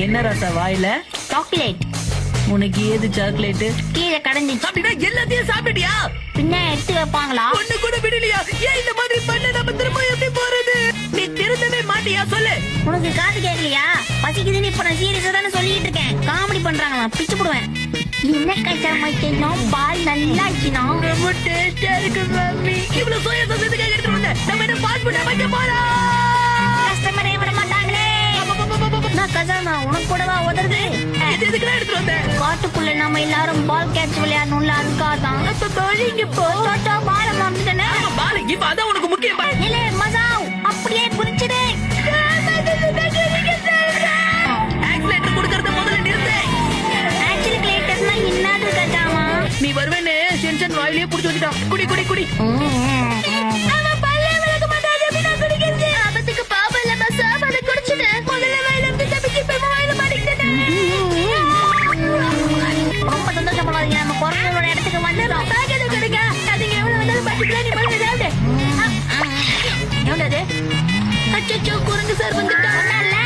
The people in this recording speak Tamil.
என்ன ராசா வாயில? சாக்லேட். உனக்கு ஏது சாக்லேட்? கீழே கடந்துச்சு. அப்படின்னா எல்லாத்தையும் சாப்பிட்டியா? பின்ன எடுத்து வைப்பாங்களா? ஒண்ணு கூட விடலையா? ஏன் இந்த மாதிரி பண்ண? நம்ம திரும்ப எப்படி போறது? நீ திருந்தவே மாட்டியா? சொல்லு. உனக்கு காது கேட்கலையா? பசிக்குதுன்னு இப்ப நான் சீரியஸா தானே சொல்லிட்டு இருக்கேன். காமெடி பண்றாங்களா? பிச்சு போடுவேன். என்ன கஷ்டமாயிட்டேன்னா பால் நல்லா ஆச்சுனா ரொம்ப டேஸ்டா இருக்கு மம்மி. இவ்வளவு சோயா சாஸ் எதுக்காக எடுத்துட்டு வந்த? நம்ம என்ன பாஸ் பண்ண வைக்க போறோம்? கஸ்டமரே விட மாட்டாங்களே. நான் கசானா உனக்கு கூடவா உதறது? இது எதுக்குலாம் எடுத்துட்டு வந்த? காட்டுக்குள்ள நம்ம எல்லாரும் பால் கேட்ச் விளையாடணும்ல, அதுக்காகதான். இங்க போ. பால மறந்துட்டேனே. பால் இப்ப அதான் உனக்கு முக்கியம். இல்ல மசாவ் அப்படியே புரிச்சுடு. ஆக்சிலேட்டர் கொடுக்கறத முதல்ல நிறுத்து. ஆக்சிலேட்டர்னா என்னது கஜாமா? நீ வருவேன்னு சென்சன் வாயிலே புடிச்சு வச்சுட்டான். குடி குடி குடி. அவன் பல்லே விளக்க மாட்டாது. எப்படி நான் குடிக்கிறது? ஆபத்துக்கு பாவம் இல்ல மசாவ், அதை குடிச்சுடு. முதல்ல வாயில இருந்து தப்பிச்சு இப்ப வாயில மாட்டிக்கிட்டேன். ரொம்ப சந்தோஷப்படாதீங்க, நம்ம குரங்களோட இடத்துக்கு வந்துடும். பேக்கெட் கொடுங்க. அதுங்க எவ்வளவு வந்தாலும் பட்டுக்கலாம். நீ முதல்ல ஏதாவது எவ்வளவு? அச்சோ குரங்கு சார் வந்துட்டான்.